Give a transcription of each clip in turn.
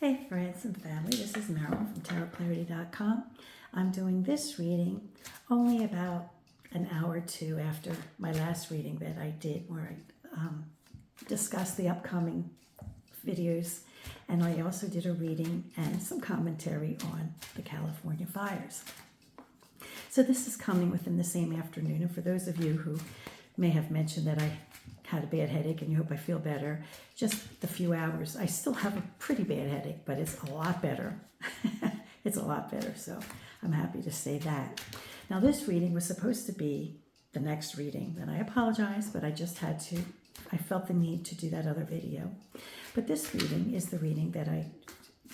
Hey friends and family, this is Marilyn from tarotclarity.com. I'm doing this reading only about an hour or two after my last reading that I did where I discussed the upcoming videos, and I also did a reading and some commentary on the California fires. So this is coming within the same afternoon, and for those of you who may have mentioned that I had a bad headache and you hope I feel better, just the few hours. I still have a pretty bad headache, but it's a lot better. It's a lot better, so I'm happy to say that. Now this reading was supposed to be the next reading, and I apologize, but I just had to, I felt the need to do that other video. But this reading is the reading that I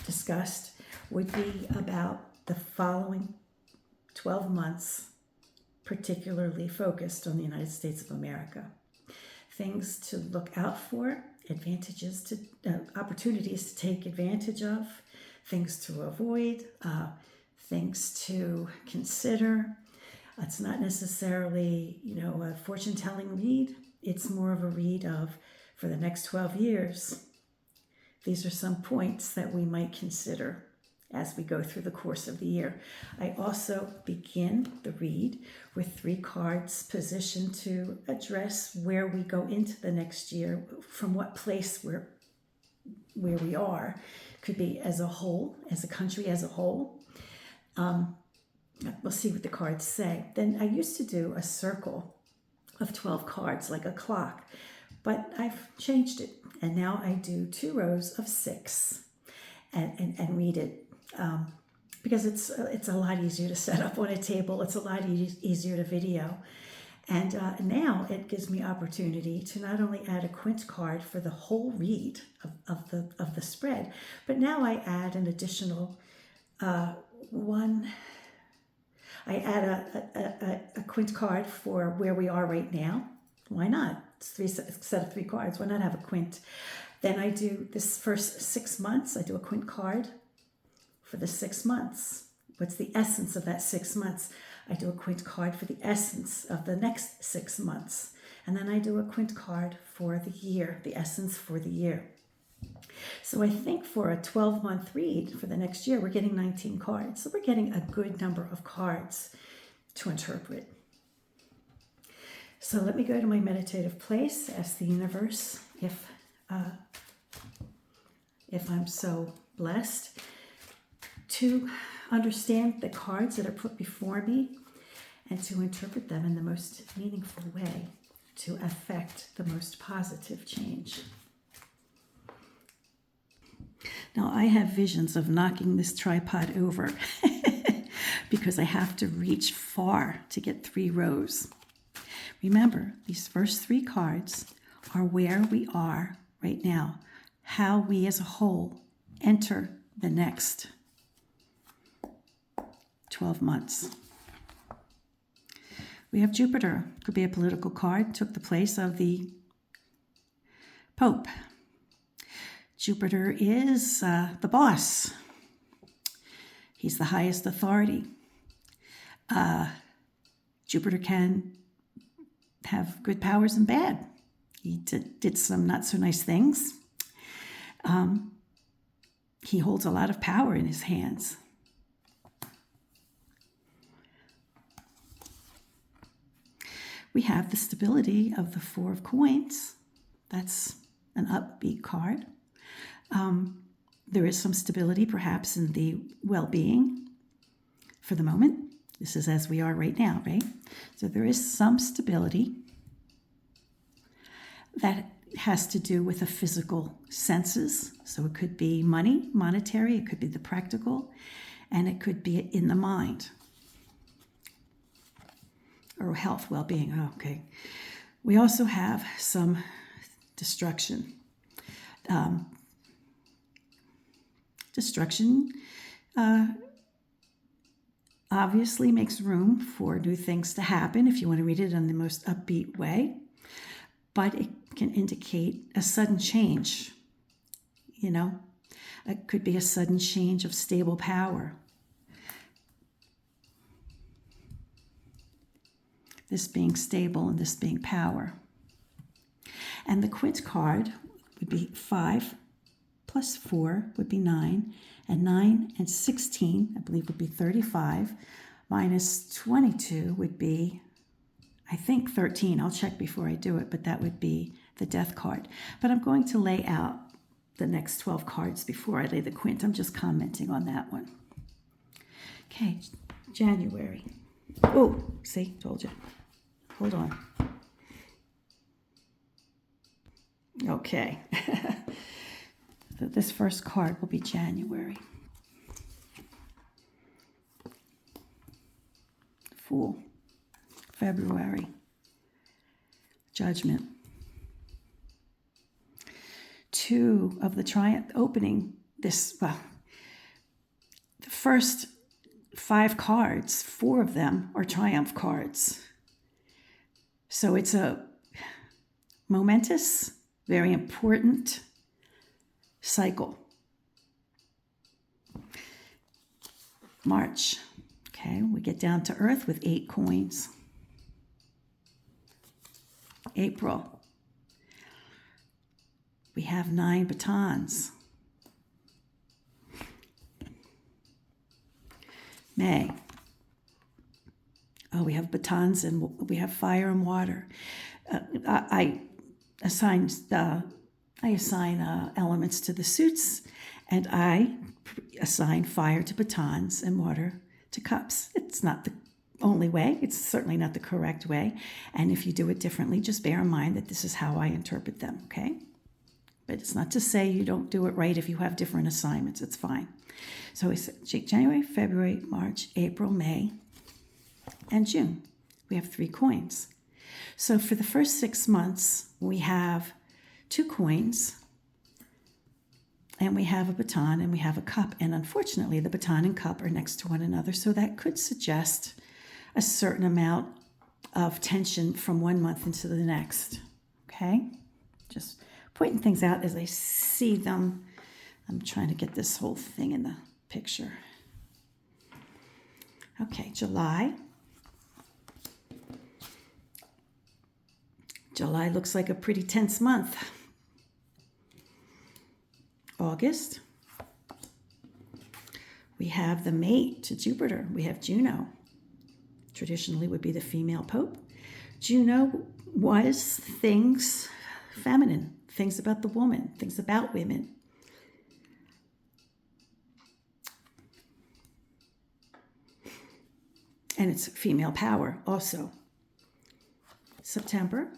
discussed would be about the following 12 months, particularly focused on the United States of America. Things to look out for, advantages to, opportunities to take advantage of, things to avoid, things to consider. It's not necessarily, a fortune-telling read. It's more of a read of, for the next 12 years, these are some points that we might consider as we go through the course of the year. I also begin the read with 3 cards positioned to address where we go into the next year, from what place where we are. Could be as a whole, as a country as a whole. We'll see what the cards say. Then I used to do a circle of 12 cards, like a clock, but I've changed it. And now I do 2 rows of 6 and read it. Because it's a lot easier to set up on a table. It's a lot easier to video. And now it gives me opportunity to not only add a quint card for the whole read of the spread, but now I add an additional one. I add a quint card for where we are right now. Why not? It's a set of 3 cards. Why not have a quint? Then I do this first 6 months. I do a quint card for the 6 months. What's the essence of that 6 months? I do a quint card for the essence of the next 6 months. And then I do a quint card for the year, the essence for the year. So I think for a 12-month read for the next year, we're getting 19 cards. So we're getting a good number of cards to interpret. So let me go to my meditative place, ask the universe if I'm so blessed to understand the cards that are put before me and to interpret them in the most meaningful way to affect the most positive change. Now, I have visions of knocking this tripod over because I have to reach far to get 3 rows. Remember, these first 3 cards are where we are right now, how we as a whole enter the next 12 months. We have Jupiter, could be a political card, took the place of the Pope. Jupiter is the boss. He's the highest authority. Jupiter can have good powers and bad. He did some not so nice things. He holds a lot of power in his hands. We have the stability of the 4 of coins. That's an upbeat card. There is some stability perhaps in the well-being for the moment. This is as we are right now, right? So there is some stability that has to do with the physical senses. So it could be money, monetary, it could be the practical, and it could be in the mind. Or health, well-being. Oh, okay. We also have some destruction. Destruction obviously makes room for new things to happen if you want to read it in the most upbeat way, but it can indicate a sudden change. It could be a sudden change of stable power. This being stable and this being power. And the quint card would be 5 plus 4 would be 9, and 9 and 16, I believe, would be 35, minus 22 would be, I think, 13. I'll check before I do it, but that would be the death card. But I'm going to lay out the next 12 cards before I lay the quint. I'm just commenting on that one. Okay, January. Oh, see, told you. Hold on. Okay. This first card will be January. Fool. February. Judgment. 2 of the triumph opening this, well, the first 5 cards, 4 of them are triumph cards. So it's a momentous, very important cycle. March. Okay, we get down to earth with 8 coins. April. We have 9 batons. May. Oh, we have batons and we have fire and water. I assign elements to the suits, and I assign fire to batons and water to cups. It's not the only way. It's certainly not the correct way. And if you do it differently, just bear in mind that this is how I interpret them, okay? But it's not to say you don't do it right if you have different assignments. It's fine. So it's January, February, March, April, May, and June. We have 3 coins. So for the first 6 months, we have 2 coins, and we have a baton, and we have a cup. And unfortunately, the baton and cup are next to one another, so that could suggest a certain amount of tension from one month into the next, okay? Just pointing things out as I see them. I'm trying to get this whole thing in the picture. Okay, July. July looks like a pretty tense month. August. We have the mate to Jupiter. We have Juno. Traditionally would be the female pope. Juno was things feminine, things about the woman, things about women. And it's female power also. September,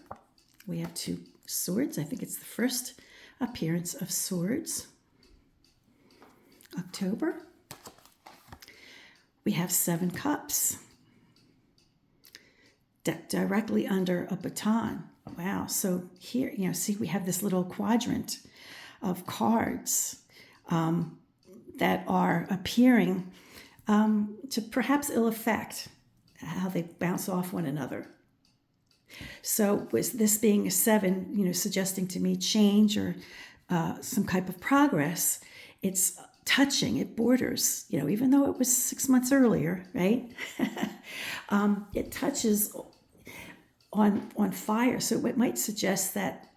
we have 2 swords. I think it's the first appearance of swords. October, we have 7 cups directly under a baton. Wow. So here, see, we have this little quadrant of cards that are appearing to perhaps ill effect, how they bounce off one another. So was this being a 7, suggesting to me change or some type of progress? It's touching, it borders, even though it was 6 months earlier, right? It touches on fire. So it might suggest that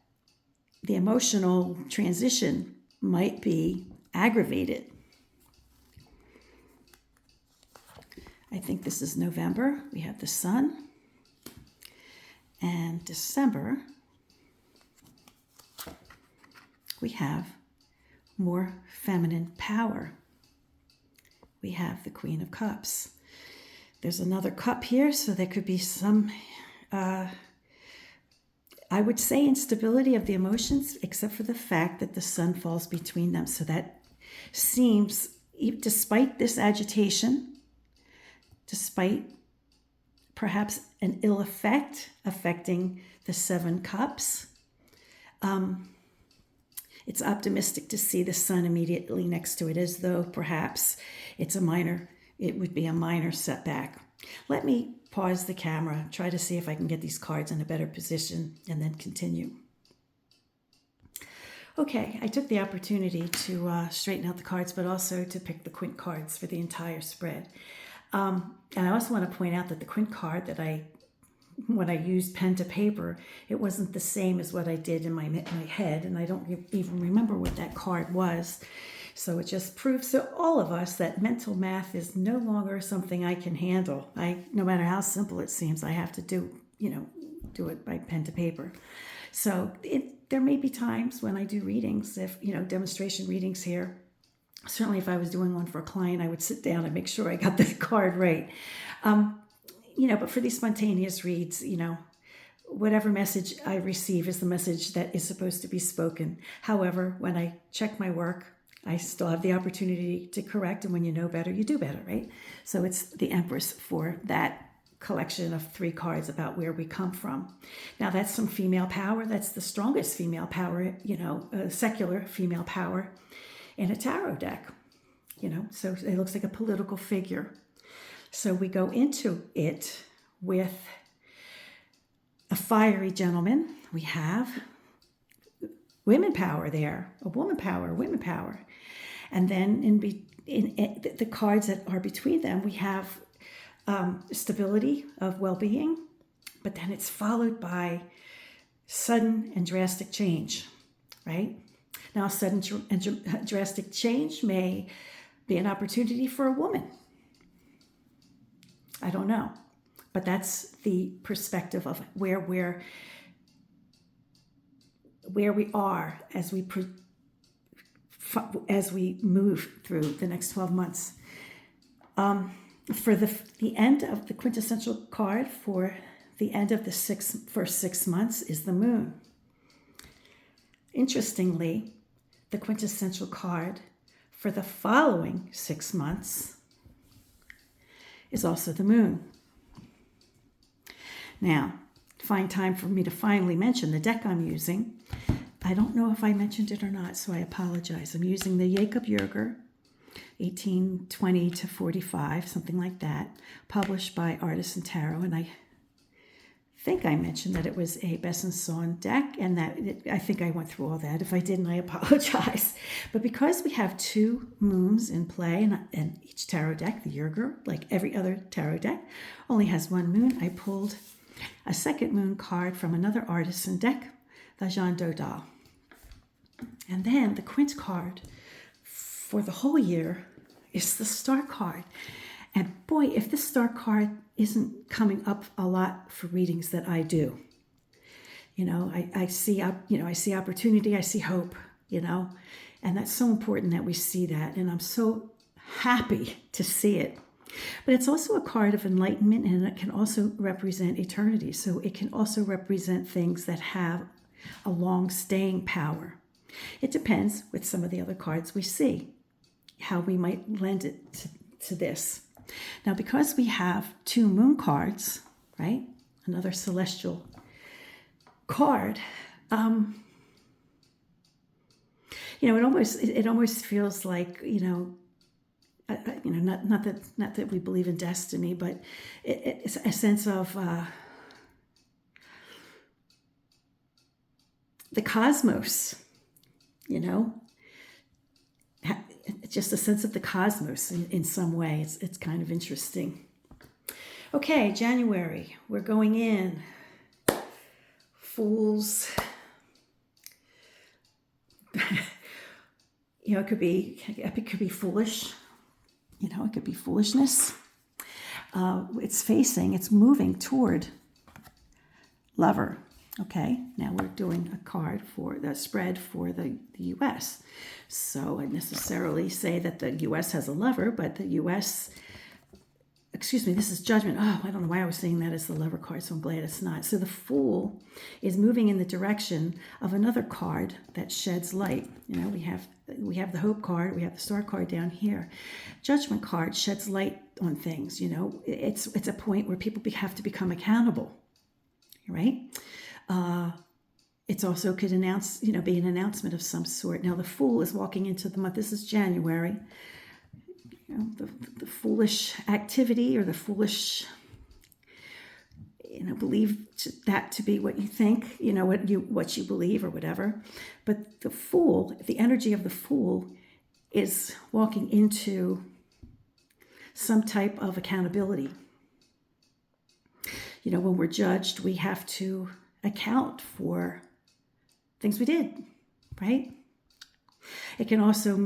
the emotional transition might be aggravated. I think this is November. We have the sun. And December, we have more feminine power. We have the Queen of Cups. There's another cup here, so there could be some, I would say, instability of the emotions, except for the fact that the sun falls between them. So that seems, despite this agitation, despite perhaps an ill effect affecting the 7 cups, it's optimistic to see the sun immediately next to it, as though perhaps it would be a minor setback. Let me pause the camera, try to see if I can get these cards in a better position, and then continue. Okay, I took the opportunity to straighten out the cards, but also to pick the quint cards for the entire spread. And I also want to point out that the quint card that I when I used pen to paper, it wasn't the same as what I did in my head, and I don't even remember what that card was. So it just proves to all of us that mental math is no longer something I can handle. No matter how simple it seems, I have to do it by pen to paper. So there may be times when I do readings, if demonstration readings here. Certainly, if I was doing one for a client, I would sit down and make sure I got the card right. But for these spontaneous reads, whatever message I receive is the message that is supposed to be spoken. However, when I check my work, I still have the opportunity to correct. And when you know better, you do better, right? So it's the Empress for that collection of 3 cards about where we come from. Now, that's some female power. That's the strongest female power, secular female power in a tarot deck, So it looks like a political figure. So we go into it with a fiery gentleman. We have women power there, a woman power, women power. And then in the cards that are between them, we have stability of well-being, but then it's followed by sudden and drastic change, right? Now, sudden and drastic change may be an opportunity for a woman. I don't know, but that's the perspective of where we are as we move through the next 12 months. For the end of the quintessential card for the end of the first 6 months is the moon. Interestingly, the quintessential card for the following 6 months is also the moon. Now, find time for me to finally mention the deck I'm using. I don't know if I mentioned it or not, so I apologize. I'm using the Jacob Jerger, 1820 to 45, something like that, published by Artisan Tarot, and I think I mentioned that it was a Besançon deck, and I think I went through all that. If I didn't, I apologize. But because we have 2 moons in play, and each tarot deck, the Jerger, like every other tarot deck, only has 1 moon, I pulled a second moon card from another Artisan deck, the Dodal. And then the quint card for the whole year is the Star card. And boy, if the Star card isn't coming up a lot for readings that I do, I see opportunity, I see hope, and that's so important that we see that. And I'm so happy to see it. But it's also a card of enlightenment, and it can also represent eternity. So it can also represent things that have a long staying power. It depends with some of the other cards we see, how we might lend it to this. Now, because we have 2 moon cards, right? Another celestial card. It almost feels like not that we believe in destiny, but it's a sense of the cosmos. Just a sense of the cosmos in some way. It's kind of interesting. Okay, January. We're going in. Fools. It could be foolish. It could be foolishness. It's moving toward Lover. Okay, now we're doing a card for the spread for the U.S. So I'd necessarily say that the U.S. has a Lover, but the U.S., this is Judgment. Oh, I don't know why I was saying that as the Lover card, so I'm glad it's not. So the Fool is moving in the direction of another card that sheds light. We have the Hope card, we have the Star card down here. Judgment card sheds light on things. It's a point where people have to become accountable, right? It's also could be an announcement of some sort. Now the Fool is walking into the month. This is January. The foolish activity or the foolish, believe that to be what you think, what you believe or whatever. But the Fool, the energy of the Fool is walking into some type of accountability. when we're judged, we have to account for things we did, right? It can also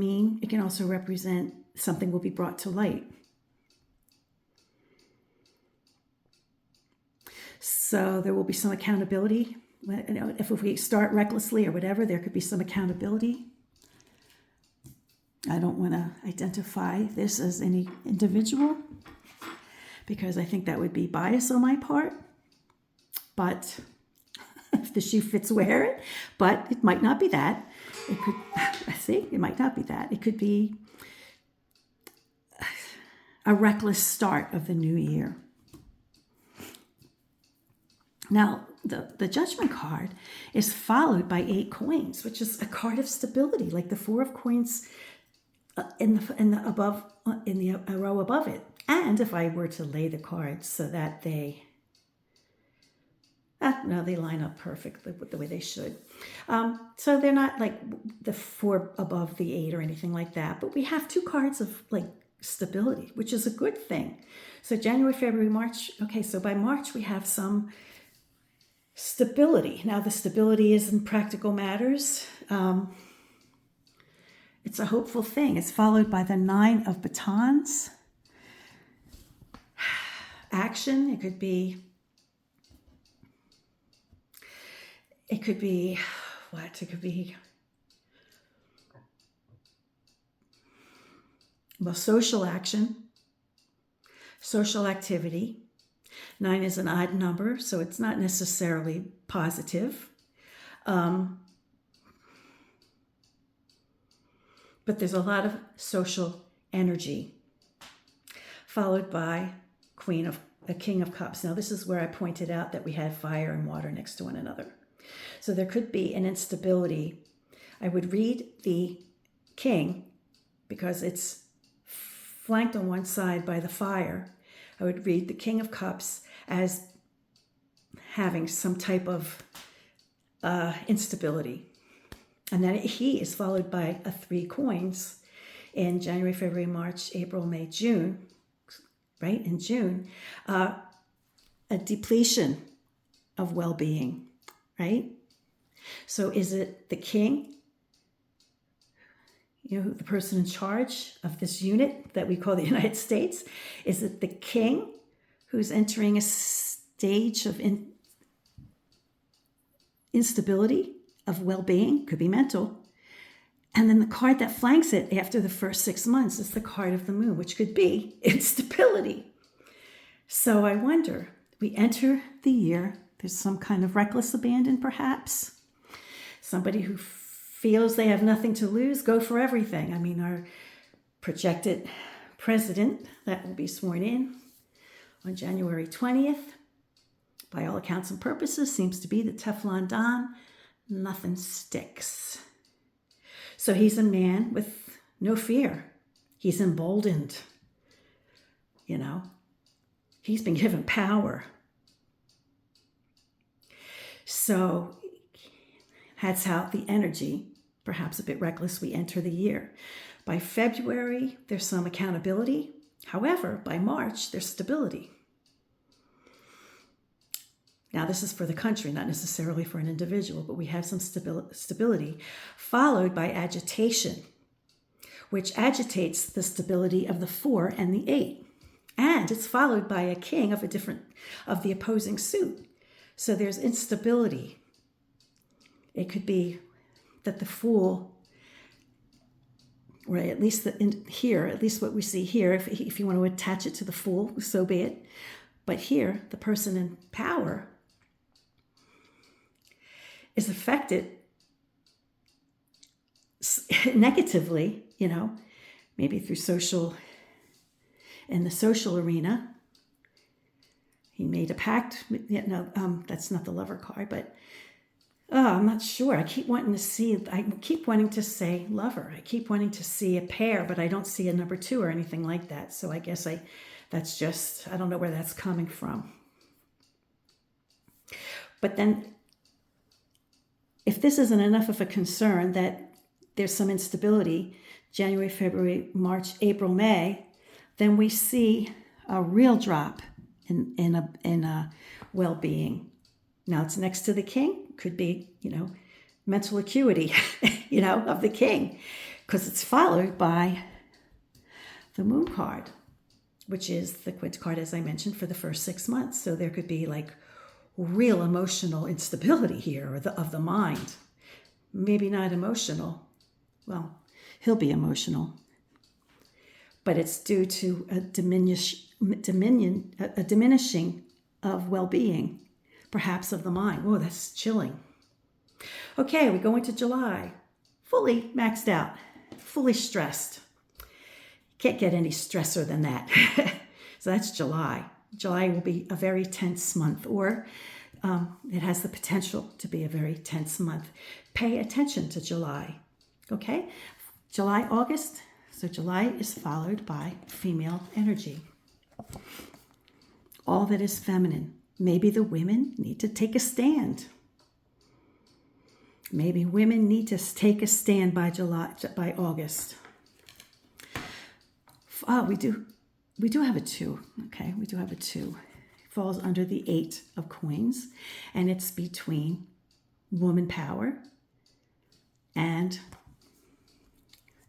represent something will be brought to light. So there will be some accountability. If we start recklessly or whatever, there could be some accountability. I don't want to identify this as any individual because I think that would be bias on my part. But if the shoe fits, wear it. But it might not be that. It might not be that. It could be a reckless start of the new year. Now, the Judgment card is followed by 8 coins, which is a card of stability, like the 4 of coins in the row above it. And if I were to lay the cards so that they line up perfectly with the way they should. So they're not like the 4 above the 8 or anything like that, but we have 2 cards of like stability, which is a good thing. So January, February, March. Okay, so by March we have some stability. Now the stability is in practical matters. It's a hopeful thing. It's followed by the 9 of batons. Action. It could be what? It could be social action, social activity. 9 is an odd number, so it's not necessarily positive. But there's a lot of social energy, followed by a King of Cups. Now, this is where I pointed out that we had fire and water next to one another. So there could be an instability. I would read the King because it's flanked on one side by the fire. I would read the King of Cups as having some type of instability. And then he is followed by a 3 coins in January, February, March, April, May, June, right? In June, a depletion of well-being, right? So is it the king, the person in charge of this unit that we call the United States? Is it the king who's entering a stage of instability of well-being? Could be mental. And then the card that flanks it after the first 6 months is the card of the moon, which could be instability. So I wonder, we enter the year, there's some kind of reckless abandon perhaps. Somebody who feels they have nothing to lose, go for everything. I mean, our projected president that will be sworn in on January 20th, by all accounts and purposes, seems to be the Teflon Don. Nothing sticks. So he's a man with no fear. He's emboldened. He's been given power. So that's how the energy, perhaps a bit reckless, we enter the year. By February, there's some accountability. However, by March, there's stability. Now, this is for the country, not necessarily for an individual, but we have some stability, followed by agitation, which agitates the stability of the 4 and the 8. And it's followed by a king of the opposing suit. So there's instability. It could be that the Fool, or at least at least what we see here, if you want to attach it to the Fool, so be it. But here, the person in power is affected negatively, maybe through in the social arena. He made a pact. That's not the Lover card, but I'm not sure. I keep wanting to say lover. I keep wanting to see a pair, but I don't see a number 2 or anything like that. So I guess I don't know where that's coming from. But then, if this isn't enough of a concern that there's some instability, January, February, March, April, May, then we see a real drop in well-being. Now it's next to the king, could be, mental acuity, of the king, because it's followed by the moon card, which is the quinta card, as I mentioned, for the first 6 months. So there could be like real emotional instability here of the mind. Maybe not emotional. Well, he'll be emotional. But it's due to a diminishing of well-being, perhaps of the mind. Whoa, that's chilling. Okay, we go into July. Fully maxed out, fully stressed. Can't get any stressor than that. So that's July. July will be a very tense month, or it has the potential to be a very tense month. Pay attention to July, okay? July, August. So July is followed by female energy. All that is feminine. Maybe the women need to take a stand. Maybe women need to take a stand by August. Oh, we do have a 2. Okay, we do have a 2. It falls under the 8 of coins, and it's between woman power and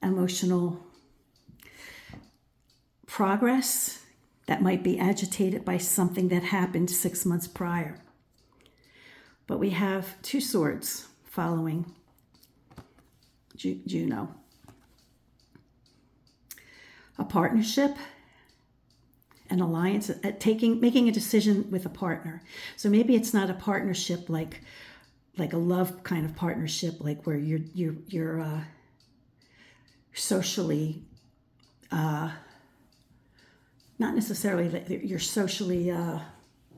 emotional progress that might be agitated by something that happened 6 months prior. But we have 2 swords following Juno. A partnership, an alliance, making a decision with a partner. So maybe it's not a partnership like a love kind of partnership, like where you're socially, not necessarily that you're socially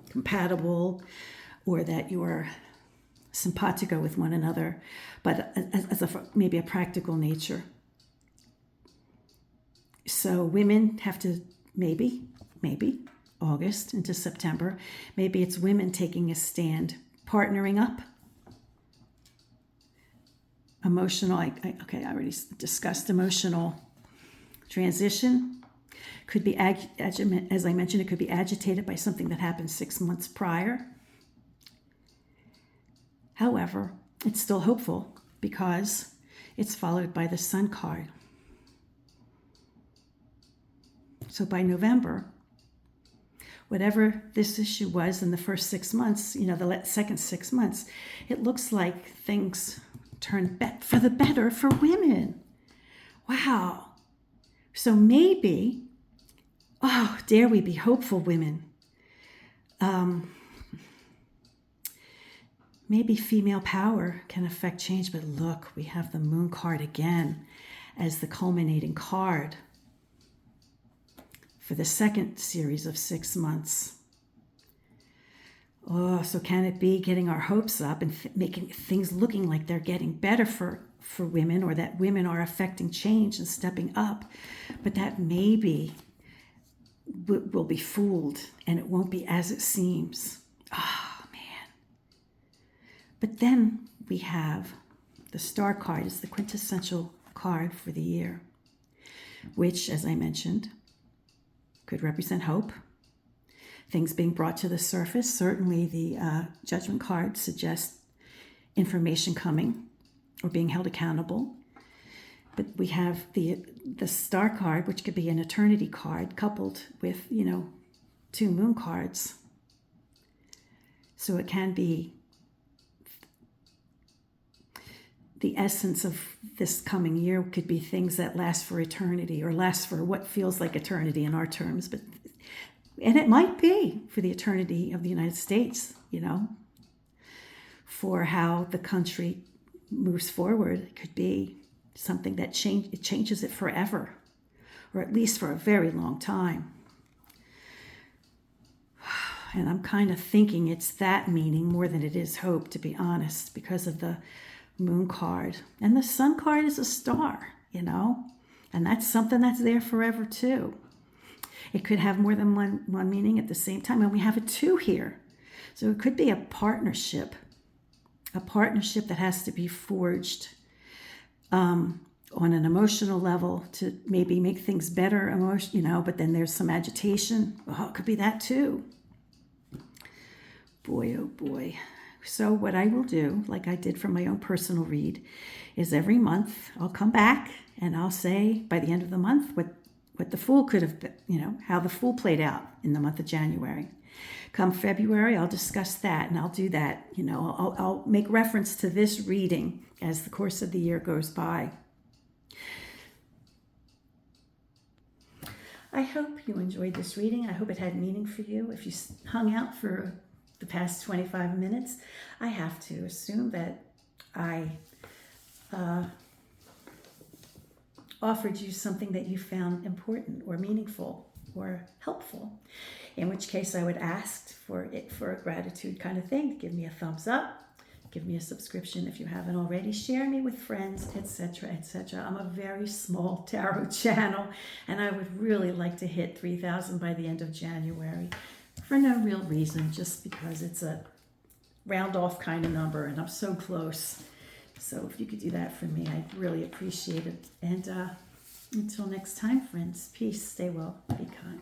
compatible, or that you're simpatico with one another, but as maybe a practical nature. So women have to maybe August into September, maybe it's women taking a stand, partnering up. Emotional, I already discussed emotional transition. Could be, as I mentioned, it could be agitated by something that happened 6 months prior. However, it's still hopeful because it's followed by the Sun card. So by November, whatever this issue was in the first 6 months, the second 6 months, it looks like things turn for the better for women. Wow. So maybe, dare we be hopeful, women? Maybe female power can affect change, but look, we have the moon card again as the culminating card for the second series of 6 months. Oh, so can it be getting our hopes up and making things looking like they're getting better for women, or that women are affecting change and stepping up, but that maybe we'll be fooled and it won't be as it seems. Oh, man. But then we have the Star card. It's the quintessential card for the year, which, as I mentioned, could represent hope, things being brought to the surface. Certainly the Judgment card suggests information coming or being held accountable. But we have the Star card, which could be an eternity card, coupled with, 2 moon cards. So it can be the essence of this coming year could be things that last for eternity, or last for what feels like eternity in our terms. And it might be for the eternity of the United States, for how the country moves forward. It could be something that changes it forever, or at least for a very long time. And I'm kind of thinking it's that meaning more than it is hope, to be honest, because of the Moon card. And the Sun card is a star, and that's something that's there forever too. It could have more than one meaning at the same time, and we have a 2 here. So it could be a partnership that has to be forged on an emotional level to maybe make things better, but then there's some agitation. Oh, it could be that too. boy, oh boy. So what I will do, like I did for my own personal read, is every month I'll come back and I'll say by the end of the month what the Fool could have been, how the Fool played out in the month of January. Come February, I'll discuss that, and I'll do that. I'll make reference to this reading as the course of the year goes by. I hope you enjoyed this reading. I hope it had meaning for you. If you hung out for the past 25 minutes, I have to assume that I offered you something that you found important or meaningful or helpful, in which case I would ask for a gratitude kind of thing. Give me a thumbs up, give me a subscription if you haven't already, share me with friends, etc., etc. I'm a very small tarot channel, and I would really like to hit 3,000 by the end of January for no real reason, just because it's a round off kind of number and I'm so close. So if you could do that for me, I'd really appreciate it. And until next time, friends, peace, stay well, be kind.